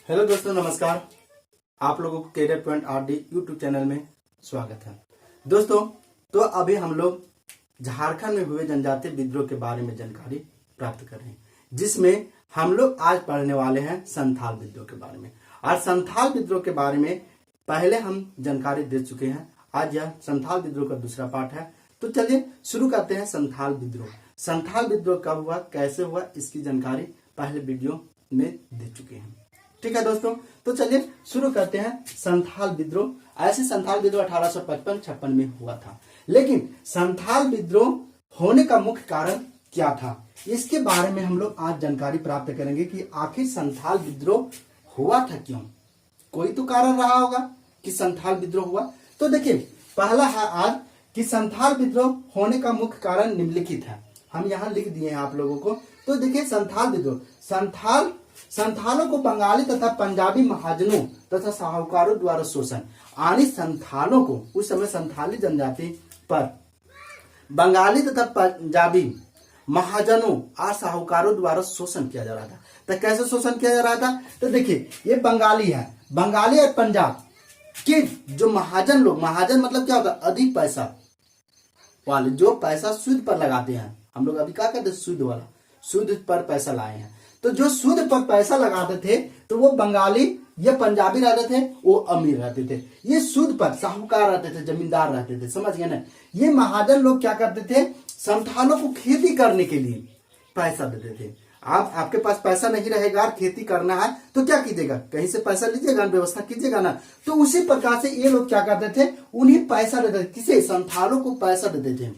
Hello दोस्तों, नमस्कार। आप लोगों को career point RD YouTube channel में स्वागत है। दोस्तों, तो अभी हम लोग झारखंड में हुए जनजातीय विद्रोह के बारे में जानकारी प्राप्त कर रहे हैं, जिसमें हम लोग आज पढ़ने वाले हैं संथाल विद्रोह के बारे में। और संथाल विद्रोह के बारे में पहले हम जानकारी दे चुके हैं। आज यह संथाल विद्रोह का दूसरा पार्ट है। तो चलिए शुरू करते हैं। संथाल विद्रोह, संथाल विद्रोह कब हुआ, कैसे हुआ, इसकी जानकारी पहले वीडियो में दे चुके हैं। ठीक है दोस्तों, तो चलिए शुरू करते हैं। संथाल विद्रोह, ऐसे संथाल विद्रोह 1855-56 में हुआ था। लेकिन संथाल विद्रोह होने का मुख्य कारण क्या था, इसके बारे में हम लोग आज जानकारी प्राप्त करेंगे कि आखिर संथाल विद्रोह हुआ था क्यों। कोई तो कारण रहा होगा कि संथाल विद्रोह हुआ। तो देखिए, पहला है आज कि संथाल विद्रोह होने का मुख्य कारण निम्नलिखित है। हम यहाँ लिख दिए हैं आप लोगों को। तो देखिए, संथाल विद्रोह, संथालों को बंगाली तथा पंजाबी महाजनों तथा साहूकारों द्वारा शोषण। यानी संथालों को, उस समय संथाली जनजाति पर बंगाली तथा पंजाबी महाजनों और साहूकारों द्वारा शोषण किया जा रहा था। तो कैसे शोषण किया जा रहा था, तो देखिए, ये बंगाली है, बंगाली और पंजाब के जो महाजन लोग, महाजन मतलब क्या होता है, अधिक पैसा वाले, जो पैसा सूद पर लगाते हैं। हम लोग अभी क्या कहते हैं, सूद वाला, सूद पर पैसा लाए हैं। तो जो सूद पर पैसा लगाते थे, तो वो बंगाली या पंजाबी रहते थे, वो अमीर रहते थे। ये सूद पर साहूकार रहते थे, जमींदार रहते थे, समझ गए ना। ये महाजन लोग क्या करते थे, संथालों को खेती करने के लिए पैसा देते थे। आपके पास पैसा नहीं रहेगा, खेती करना है तो क्या कीजिएगा, कहीं से पैसा लीजिएगा, व्यवस्था कीजिएगा ना। तो उसी प्रकार से ये लोग क्या करते थे, उन्हें पैसा देते थे। किसे, संथालों को पैसा देते थे।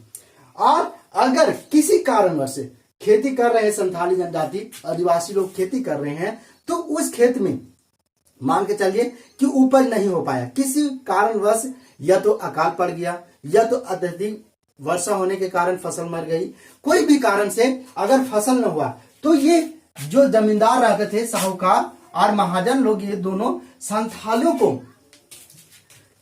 और अगर किसी कारणवश खेती कर रहे हैं, संथाली जनजाति आदिवासी लोग खेती कर रहे हैं, तो उस खेत में मान के चलिए कि उपज नहीं हो पाया, किसी कारणवश, या तो अकाल पड़ गया, या तो अत्यधिक वर्षा होने के कारण फसल मर गई, कोई भी कारण से अगर फसल न हुआ, तो ये जो जमींदार रहते थे, साहूकार और महाजन लोग, ये दोनों संथालियों को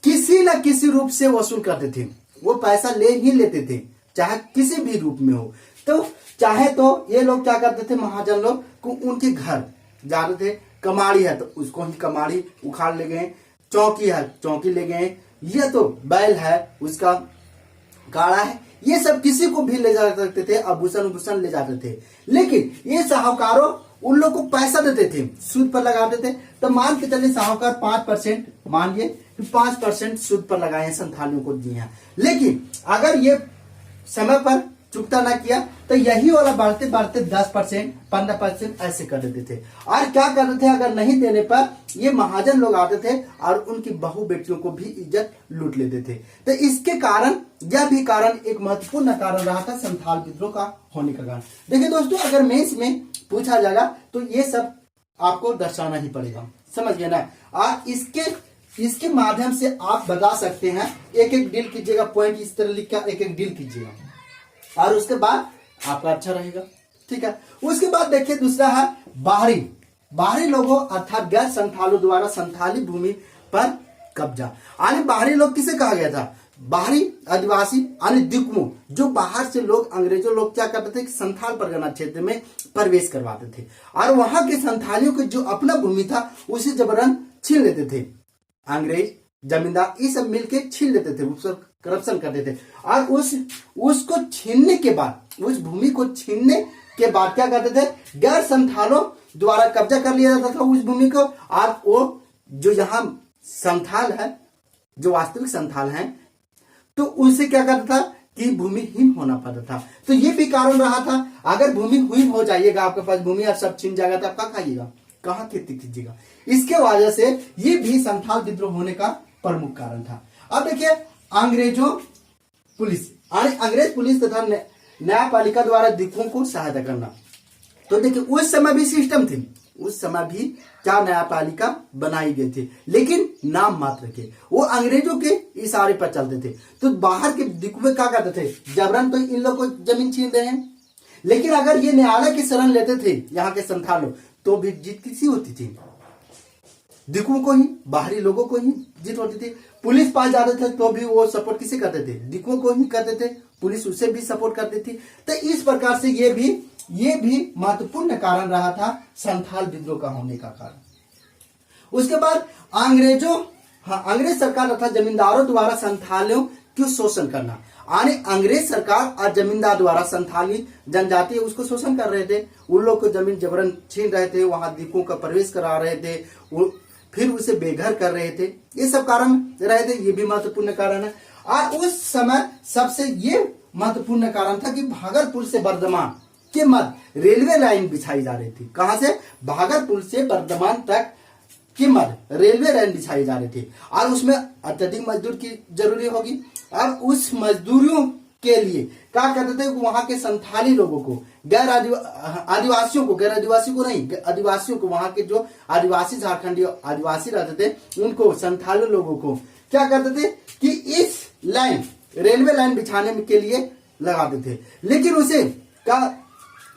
किसी न किसी रूप से वसूल करते थे। वो पैसा ले ही लेते थे, चाहे किसी भी रूप में हो। तो चाहे तो ये लोग क्या करते थे, महाजन लोग को उनके घर जाते थे। कमाड़ी है तो उसको ही कमाड़ी उखाड़ ले गए, चौकी है चौकी ले गए, ये तो बैल है उसका गाड़ा है, ये सब किसी को भी ले जा सकते थे, आभूषण ले जाते थे। लेकिन ये साहूकारों उन लोग को पैसा देते थे, सूद पर लगाते थे। तो मान के चलिए साहूकार 5%, मानिए 5% सूद पर लगाए हैं, संथालियों को दिए हैं। लेकिन अगर ये समय पर चुकता ना किया, तो यही वाला बढ़ते बढ़ते 10%, 15% ऐसे कर देते थे। और क्या करते थे, अगर नहीं देने पर ये महाजन लोग आते थे और उनकी बहू बेटियों को भी इज्जत लूट लेते थे। तो इसके कारण, यह भी कारण एक महत्वपूर्ण कारण रहा था संथाल विद्रोह का होने का कारण। देखिए दोस्तों, अगर मेंस में पूछा जाएगा तो ये सब आपको दर्शाना ही पड़ेगा, समझ गए ना। और इसके माध्यम से आप बता सकते हैं, एक एक डील कीजिएगा, पॉइंट इस तरह लिख कर एक एक डील कीजिएगा, और उसके बाद आपका अच्छा रहेगा। ठीक है, उसके बाद देखिए दूसरा है बाहरी लोगों अर्थात गैर संथालों द्वारा संथाली भूमि पर कब्जा। यानी बाहरी लोग किसे कहा गया था, बाहरी आदिवासी यानी दिक्मो, जो बाहर से लोग, अंग्रेजों लोग क्या करते थे, संथाल परगना क्षेत्र में प्रवेश करवाते थे, और वहां के संथालियों के जो अपना भूमि था उसे जबरन छीन लेते थे। अंग्रेज, जमींदार, ये सब मिलके छीन लेते थे, उसको करप्शन करते थे। और उसको छीनने के बाद, उस भूमि को छीनने के बाद क्या करते थे, गैर संथालों द्वारा कब्जा कर लिया जाता था उस भूमि को। और वो जो यहाँ संथाल है, जो वास्तविक संथाल है, तो उनसे क्या करता था कि भूमिहीन होना पड़ता था। तो ये भी कारण रहा था। अगर भूमिहीन हो जाइएगा, आपके पास भूमि और सब छीन जाएगा, तो आप क्या खाइएगा, कहाँ खेती कीजिएगा। इसके वजह से ये भी संथाल विद्रोह होने का प्रमुख कारण था। अब देखिए, अंग्रेज पुलिस तथा न्यायपालिका द्वारा दिक्कों को सहायता करना। तो देखिए, उस समय भी सिस्टम थी, उस समय भी क्या न्यायपालिका बनाई गई थी, लेकिन नाम मात्र के, वो अंग्रेजों के इशारे पर चलते थे। तो बाहर के दिक्कुए क्या करते थे, जबरन तो इन लोग को जमीन छीन रहे हैं, लेकिन अगर ये न्यायालय की शरण लेते थे यहाँ के संथाल लोग, तो भी जीत किसी होती थी, दिक्कुओं को ही, बाहरी लोगों को ही जीत होती थी। पुलिस पास जाते थे तो भी वो सपोर्ट किसे करते थे, दिक्कुओं को ही करते थे, पुलिस उसे भी सपोर्ट करती थी। तो इस प्रकार से ये भी महत्वपूर्ण कारण रहा था संथाल विद्रोह का होने का कारण। उसके बाद अंग्रेज सरकार तथा जमींदारों द्वारा संथालियों क्यों शोषण करना। यानी अंग्रेज सरकार और जमींदार द्वारा संथाली जनजाति उसको शोषण कर रहे थे, उन लोग को जमीन जबरन छीन रहे थे, वहां द्वीपों का प्रवेश करा रहे थे, फिर उसे बेघर कर रहे थे। ये सब कारण रहे थे, ये भी महत्वपूर्ण कारण है। और उस समय सबसे ये महत्वपूर्ण कारण था कि भागलपुर से बर्धमान के मध्य रेलवे लाइन बिछाई जा रही थी। कहां से? भागलपुर से बर्धमान तक की मध्य रेलवे लाइन बिछाई जा रही थी और उसमें अत्यधिक मजदूर की जरूरी होगी। और उस मजदूरियों के लिए क्या करते थे, वहां के संथाली लोगों को, आदिवासियों को, वहां के जो आदिवासी झारखंडी आदिवासी रहते थे उनको, संथाली लोगों को क्या करते थे कि इस लाइन रेलवे लाइन बिछाने के लिए लगाते थे, लेकिन उसे का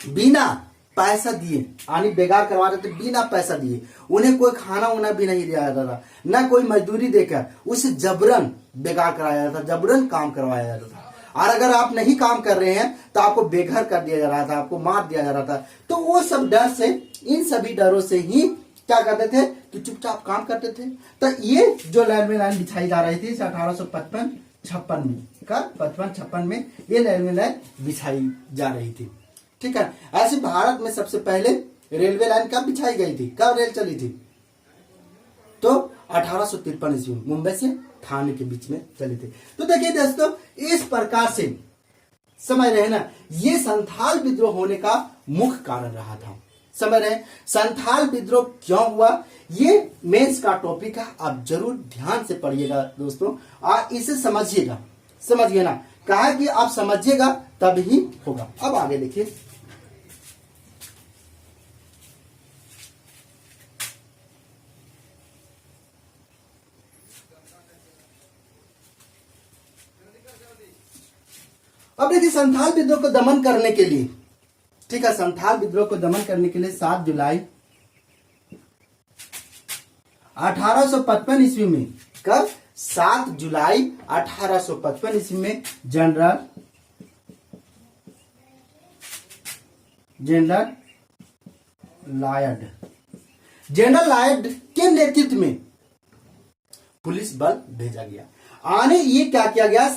बिना पैसा दिए, यानी बेकार करवा रहे थे बिना पैसा दिए। उन्हें कोई खाना उना भी नहीं दिया जाता था, न कोई मजदूरी देकर उसे जबरन बेकार कराया जाता था, जबरन काम करवाया जाता था। और अगर आप नहीं काम कर रहे हैं तो आपको बेघर कर दिया जा रहा था, आपको मार दिया जा रहा था। तो वो सब डर से, इन सभी डरों से ही क्या करते थे कि चुपचाप काम करते थे। तो ये जो रेलवे लाइन बिछाई जा रही थी 1855-56 में, कब 55-56 में ये रेलवे लाइन बिछाई जा रही थी। ठीक है, ऐसे भारत में सबसे पहले रेलवे लाइन कब बिछाई गई थी, कब रेल चली थी? तो 1853 ईस्वी में मुंबई से थाने के बीच में चली थी। तो देखिए दोस्तों, इस प्रकार से समझ रहे हैं ना, ये संथाल विद्रोह होने का मुख्य कारण रहा था। समझ रहे हैं संथाल विद्रोह क्यों हुआ, ये मेंस का टॉपिक है, आप जरूर ध्यान से पढ़िएगा दोस्तों और इसे समझिएगा। समझिए ना, कहा कि आप समझिएगा तब ही होगा। अब आगे देखिए, अब देखिए संथाल विद्रोह को दमन करने के लिए, ठीक है, संथाल विद्रोह को दमन करने के लिए 7 जुलाई 1855 ईस्वी में, कब? 7 जुलाई 1855 ईस्वी में जनरल लायड के नेतृत्व में पुलिस बल भेजा गया। आने ये क्या किया गया,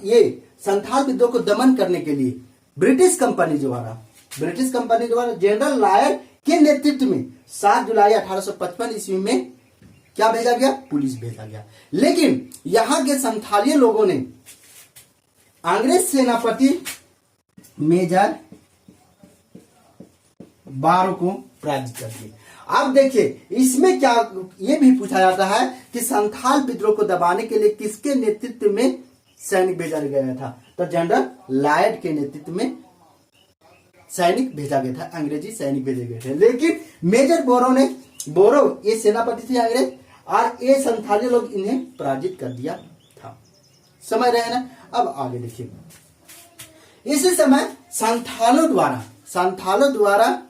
ये संथाल विद्रोह को दमन करने के लिए ब्रिटिश कंपनी द्वारा जनरल लायड के नेतृत्व में 7 जुलाई 1855 ईस्वी में क्या भेजा गया, पुलिस भेजा गया। लेकिन यहां के संथाली लोगों ने अंग्रेज सेनापति मेजर बारो को पराजित कर दिया। अब देखिए इसमें क्या ये भी पूछा जाता है कि संथाल विद्रोह को दबाने के लिए किसके नेतृत्व में सैनिक भेजा गया था? तो जनरल लायड के नेतृत्व में सैनिक भेजा गया था, अंग्रेजी सैनिक भेजे गए थे। लेकिन मेजर बोरो ये सेनापति थे अंग्रेज, और ये संथाली लोग इन्हें पराजित कर दिया था। समझ रहे हैं ना? अब आगे देखिए, इसी समय संथालों द्वारा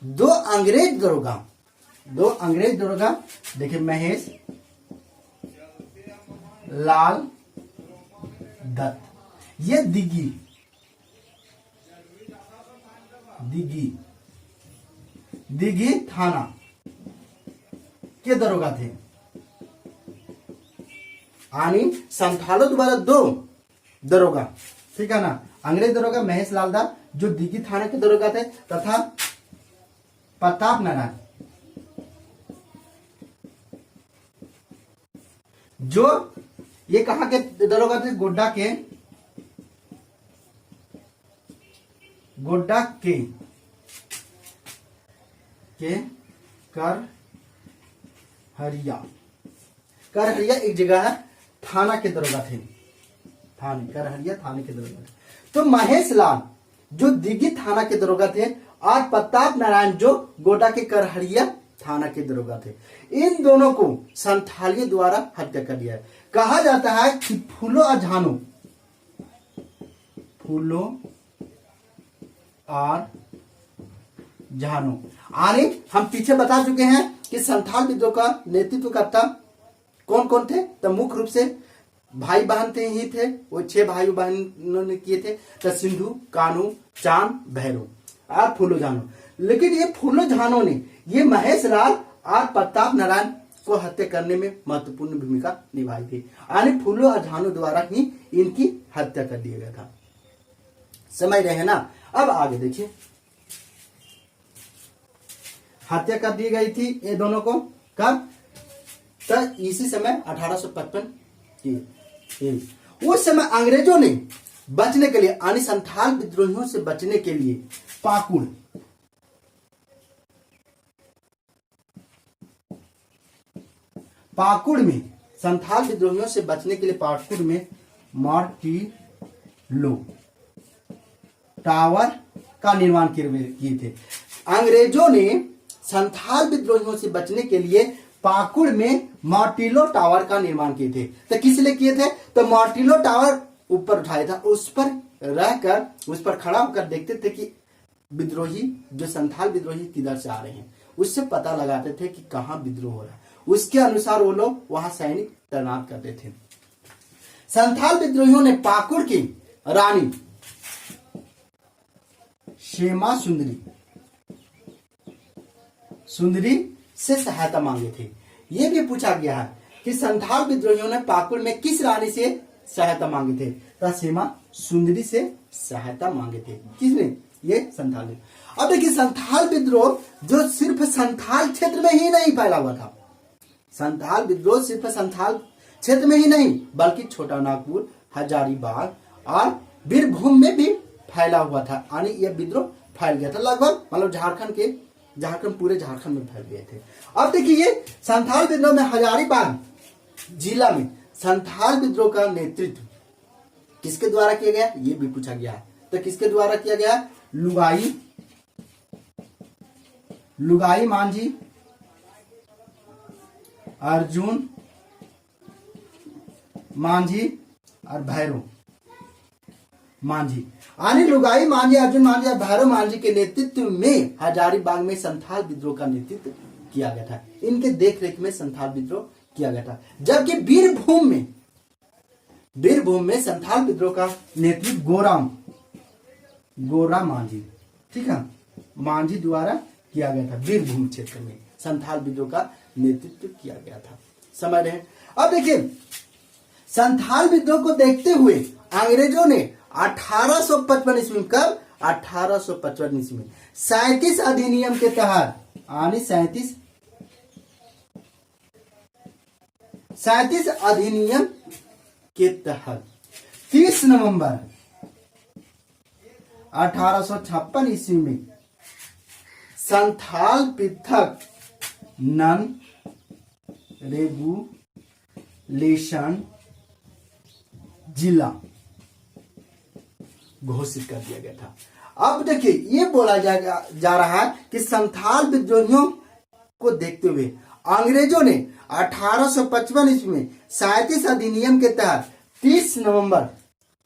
दो अंग्रेज दरोगा देखिए, महेश लाल दत्त, ये दिघी थाना के दरोगा थे। यानी संथालों द्वारा 2 दरोगा, ठीक है ना, अंग्रेज दरोगा महेश लाल दत्त जो दिघी थाना के दरोगा थे, तथा प्रताप नारायण जो ये कहां के दरोगा थे, गोड्डा के करहरिया एक जगह है, थाना के दरोगा थे, करहरिया थाने के दरोगा थे। तो महेश लाल जो दिघी थाना के दरोगा थे और प्रताप नारायण जो गोड्डा के करहरिया थाना के दरोगा थे, इन दोनों को संथालियों द्वारा हत्या कर दिया है। कहा जाता है कि फूलो और झानो आने हम पीछे बता चुके हैं कि संथाल विद्रोह का नेतृत्व करता कौन कौन थे। तो मुख्य रूप से भाई बहन ही थे, वो 6 भाई बहनों ने किए थे, तो सिंधु, कान्हू, चांद, भैरव और फूलो झानो। लेकिन ये फूलो झानो ने ये महेश लाल और प्रताप नारायण को हत्या करने में महत्वपूर्ण भूमिका निभाई थी। यानी फूलो और झानो द्वारा ही इनकी हत्या कर दिया गया था। समझ रहे हैं ना। अब आगे देखिए, हत्या कर दी गई थी ये दोनों को कब, तो इसी समय 1855 की। उस समय अंग्रेजों ने बचने के लिए, यानी संथाल विद्रोहियों से बचने के लिए पाकुड़ में, संथाल विद्रोहियों से बचने के लिए पाकुड़ में मार्टिलो टावर का निर्माण किए थे। अंग्रेजों ने संथाल विद्रोहियों से बचने के लिए पाकुड़ में मार्टिलो टावर का निर्माण किए थे। तो किस लिए किए थे, तो मार्टिलो टावर ऊपर उठाया था, उस पर रहकर, उस पर खड़ा होकर देखते थे कि विद्रोही, जो संथाल विद्रोही किधर से आ रहे हैं, उससे पता लगाते थे कि कहां विद्रोह हो रहा है। उसके अनुसार वो लोग वहां सैनिक तैनात करते थे। संथाल विद्रोहियों ने पाकुड़ की रानी शेमा सुंदरी से सहायता मांगे थे। यह भी पूछा गया है कि संथाल विद्रोहियों ने पाकुड़ में किस रानी से सहायता मांगे थे, तो शेमा सुंदरी से सहायता मांगे थे। किसने, ये संथाल। अब देखिए, संथाल विद्रोह जो सिर्फ संथाल क्षेत्र में ही नहीं फैला हुआ था, संथाल विद्रोह सिर्फ संथाल क्षेत्र में ही नहीं बल्कि छोटा नागपुर, हजारीबाग और बीरभूम में भी फैला हुआ था। यानी यह विद्रोह फैल गया था लगभग, मतलब झारखंड पूरे झारखंड में फैल गए थे। अब देखिए, ये संथाल विद्रोह में हजारीबाग जिला में संथाल विद्रोह का नेतृत्व किसके द्वारा किया गया, ये भी पूछा गया है। तो किसके द्वारा किया गया, लुगाई मांझी, अर्जुन मांझी और भैरव मांझी। यानी लुगाई मांझी, अर्जुन मांझी और भैरव मांझी के नेतृत्व में हजारीबाग में संथाल विद्रोह का नेतृत्व किया गया था। इनके देखरेख में संथाल विद्रोह किया गया था। जबकि बीरभूम में संथाल विद्रोह का नेतृत्व गोरा मांझी, ठीक है, मांझी द्वारा किया गया था। बीरभूम क्षेत्र में संथाल विद्रोह का नेतृत्व किया गया था। समझ रहे हैं। अब देखिए, संथाल विद्रोह को देखते हुए अंग्रेजों ने 1855 ईस्वी में, कब, 1855 ईस्वी में 37 अधिनियम के तहत, यानी 37 अधिनियम के तहत 30 नवंबर 1856 ईस्वी में संथाल पृथक नन रेगुलेशन जिला घोषित कर दिया गया था। अब देखिए, ये बोला जा रहा है कि संथाल विद्रोहियों को देखते हुए अंग्रेजों ने 1855 ईस्वी में 37 अधिनियम के तहत 30 नवंबर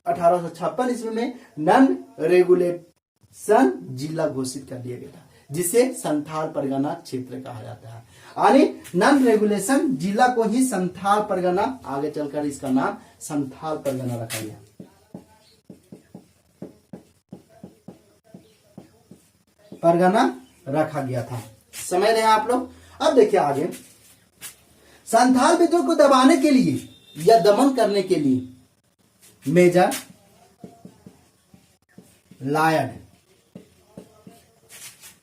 1856 ईस्वी में नन रेगुलेशन जिला घोषित कर दिया गया था, जिसे संथाल परगना क्षेत्र कहा जाता है। यानी नन रेगुलेशन जिला को ही संथाल परगना, आगे चलकर इसका नाम संथाल परगना रखा गया। परगना रखा गया था। समझ रहे हैं आप लोग। अब देखिए आगे, संथाल विद्रोह को दबाने के लिए या दमन करने के लिए मेजर लायड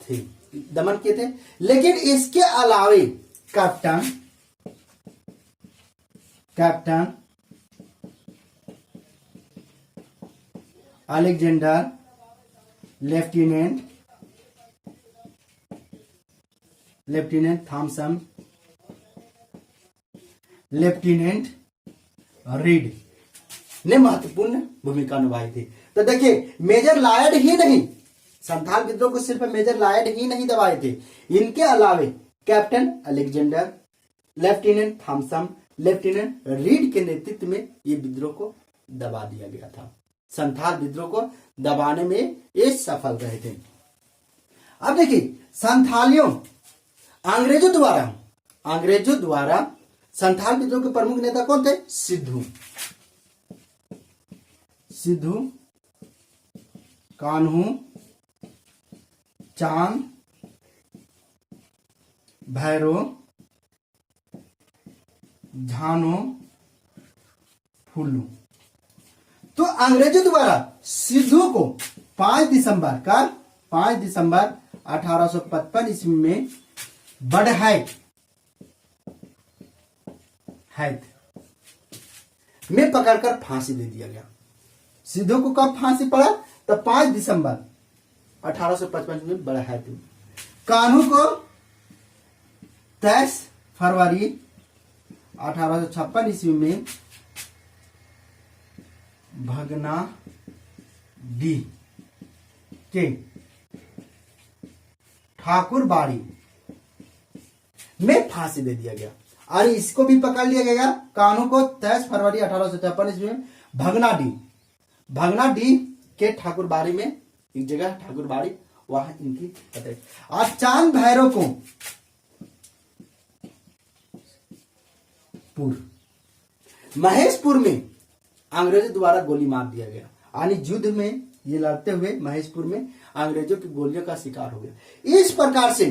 थे, दमन किए थे। लेकिन इसके अलावे captain Alexander, lieutenant Thomson, lieutenant Reid ने महत्वपूर्ण भूमिका निभाई थी। तो देखिए, मेजर लायड ही नहीं, संथाल विद्रोह को सिर्फ मेजर लायड ही नहीं दबाए थे, इनके अलावे captain Alexander, lieutenant Thomson, lieutenant Reid के नेतृत्व में ये विद्रोह को दबा दिया गया था। संथाल विद्रोह को दबाने में ये सफल रहे थे। अब देखिए, संथालियों अंग्रेजों द्वारा संथाल विद्रोह के प्रमुख नेता कौन थे? सिद्धू कान्हू चांद, भैरव झानो फुल्लू। तो अंग्रेजों द्वारा सिद्धू को 5 दिसंबर 1855 ईस्वी में बडहैत में पकड़कर फांसी दे दिया गया। सिद्धू को कब फांसी पड़ा? तो 5 दिसंबर 1855 में बडहैत में। कान्हू को 23 फरवरी 1856 ईस्वी में भगनाडीह के ठाकुरबाड़ी में फांसी दे दिया गया। और इसको भी पकड़ लिया गया। कान्हू को 23 फरवरी 1856 ईस्वी में भगनाडीह के ठाकुरबाड़ी में, एक जगह ठाकुरबाड़ी, वहां इनकी कत्ल। और चांद भैरव को महेशपुर में अंग्रेजों द्वारा गोली मार दिया गया। यानी युद्ध में ये लड़ते हुए महेशपुर में अंग्रेजों की गोलियों का शिकार हो गया। इस प्रकार से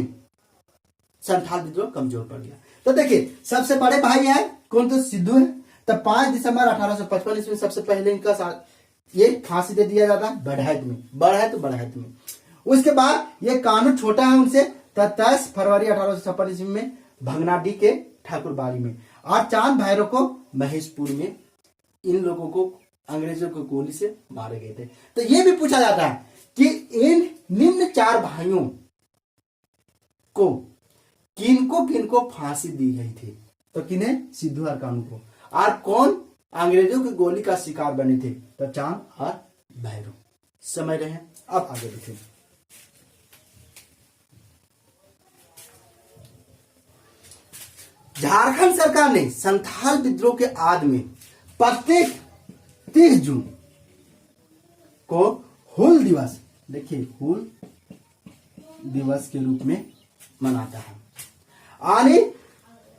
संथाल विद्रोह कमजोर पड़ गया। तो देखिए, सबसे बड़े भाई है कौन? तो सिद्धू है। तो 5 दिसंबर 1855 ईस्वी में सबसे पहले इनका ये फांसी दे दिया जाता है बडहैत में। उसके बाद ये कान्हू छोटा है उनसे, 23 फरवरी 1856 ईस्वी में भगनाडीह के ठाकुरबाड़ी में। और चांद भैरव को महेशपुर में। इन लोगों को अंग्रेजों की गोली से मारे गए थे। तो ये भी पूछा जाता है कि इन निम्न 4 भाइयों को किनको फांसी दी गई थी? तो किन्हें? सिद्धू और कान्हू को। और कौन अंग्रेजों की गोली का शिकार बने थे? तो चांद और भैरव। समझ रहे हैं? अब आगे देखें। झारखंड सरकार ने संथाल विद्रोह के आद में प्रत्येक 30 जून को हूल दिवस, देखिए हूल दिवस के रूप में मनाता है। यानी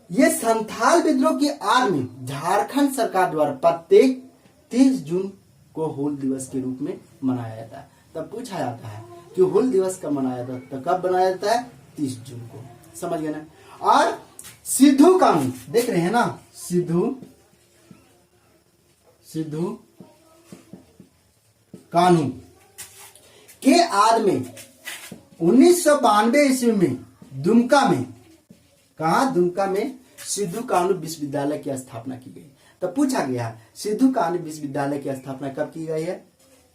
ये संथाल विद्रोह की आड़ में झारखंड सरकार द्वारा प्रत्येक 30 जून को हूल दिवस के रूप में मनाया जाता है। तब पूछा जाता है कि हूल दिवस कब मनाया जाता है? तो कब मनाया जाता है? 30 जून को। समझ गए ना? और सिद्धू कानून देख रहे हैं ना, सिद्धू कानून के आद में 1992 ईस्वी में दुमका में, कहा? दुमका में सिद्धू कानू विश्वविद्यालय की स्थापना की गई। तो पूछा गया है सिद्धू कानू विश्वविद्यालय की स्थापना कब की गई है?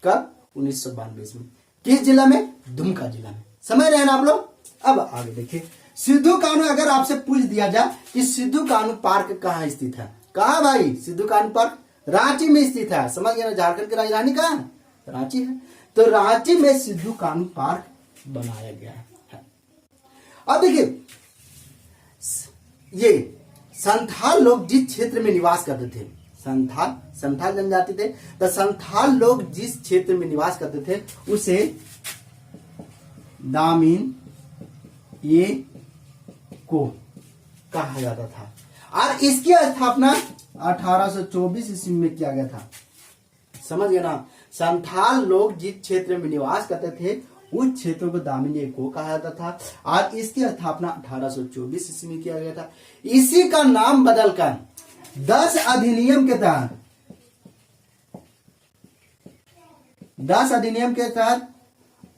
कब? 1992 ईस्वी में। किस जिला में? दुमका जिला में। समझ रहे हैं ना आप लोग? अब आगे देखिए, सिद्धू कानू अगर आपसे पूछ दिया जाए कि सिद्धू कानू पार्क कहाँ स्थित है? कहा भाई? सिद्धू कानू पार्क रांची में स्थित है। समझ गए ना? झारखंड की राजधानी कहाँ है? रांची है। तो रांची में सिद्धू कानू पार्क बनाया गया है। अब देखिए, ये संथाल लोग जिस क्षेत्र में निवास करते थे, संथाल जनजाति थे, तो संथाल लोग जिस क्षेत्र में निवास करते थे उसे दामिन ये को कहा जाता था। और इसकी स्थापना 1824 ईस्वी में किया गया था। समझ गए ना? संथाल लोग जिस क्षेत्र में निवास करते थे उस क्षेत्रों को दामिनी को कहा जाता था। और इसकी स्थापना 1824 ईस्वी में किया गया था। इसी का नाम बदलकर 10 अधिनियम के तहत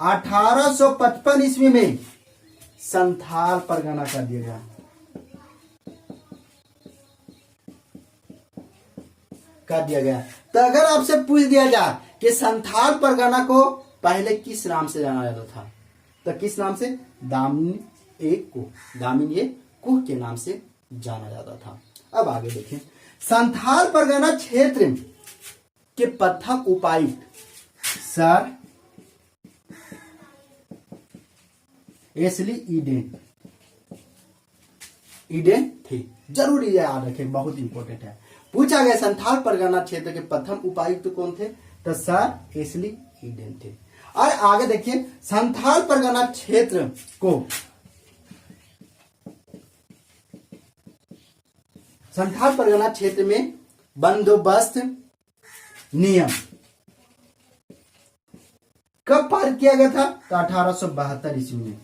1855 ईस्वी में संथाल परगना कर दिया गया। तो अगर आपसे पूछ दिया जाए कि संथाल परगना को पहले किस नाम से जाना जाता था, तो किस नाम से? दामिन ये कुह के नाम से जाना जाता था। अब आगे देखें, संथाल परगना क्षेत्र के प्रथम उपायुक्त सर एसली ईडेन थे। जरूर ये याद रखें, बहुत इंपॉर्टेंट है। पूछा गया संथाल परगना क्षेत्र के प्रथम उपायुक्त कौन थे? तो सर एसली ईडेन थे। और आगे देखिए, संथाल परगना क्षेत्र को संथाल परगना क्षेत्र में बंदोबस्त नियम कब पारित किया गया था? तो 1872 ईस्वी में।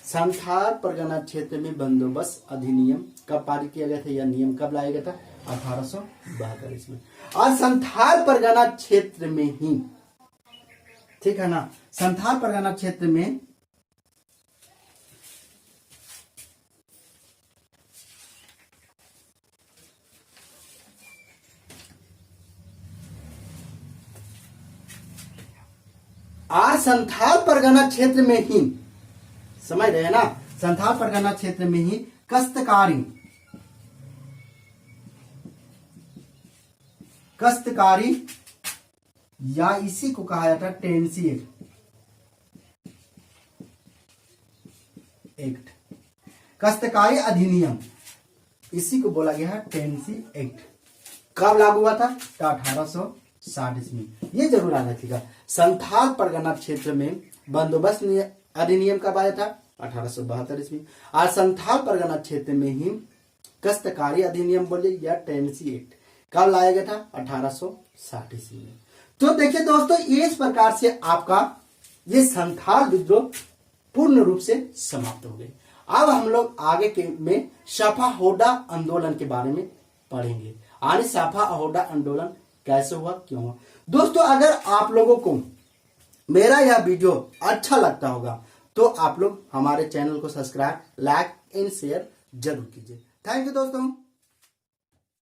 संथाल परगना क्षेत्र में बंदोबस्त अधिनियम कब पारित किया गया था? यह नियम कब लाया गया था? 1872 ईस्वी। और संथाल परगना क्षेत्र में ही, ठीक है ना, संथाल परगना क्षेत्र में संथाल परगना क्षेत्र में ही, समझ रहे हैं ना, संथाल परगना क्षेत्र में ही काश्तकारी या इसी को कहा जाता है टेनेसी एक्ट, काश्तकारी अधिनियम, इसी को बोला गया है टेनेसी एक्ट। कब लागू हुआ था? 1860 ईस्वी। ये जरूर याद रखिएगा। संथाल परगना क्षेत्र में बंदोबस्त अधिनियम कब आया था? 1872 ईस्वी। और संथाल परगना क्षेत्र में ही काश्तकारी अधिनियम बोले या टेनेसी एक्ट कब लाया गया था? 1860 ईस्वी में। तो देखिए दोस्तों, इस प्रकार से आपका ये संथाल विद्रोह पूर्ण रूप से समाप्त हो गए। अब हम लोग आगे के में साफा होडा आंदोलन के बारे में पढ़ेंगे। और साफा होडा आंदोलन कैसे हुआ, क्यों हुआ। दोस्तों, अगर आप लोगों को मेरा यह वीडियो अच्छा लगता होगा तो आप लोग हमारे चैनल को सब्सक्राइब, लाइक एंड शेयर जरूर कीजिए। थैंक यू दोस्तों।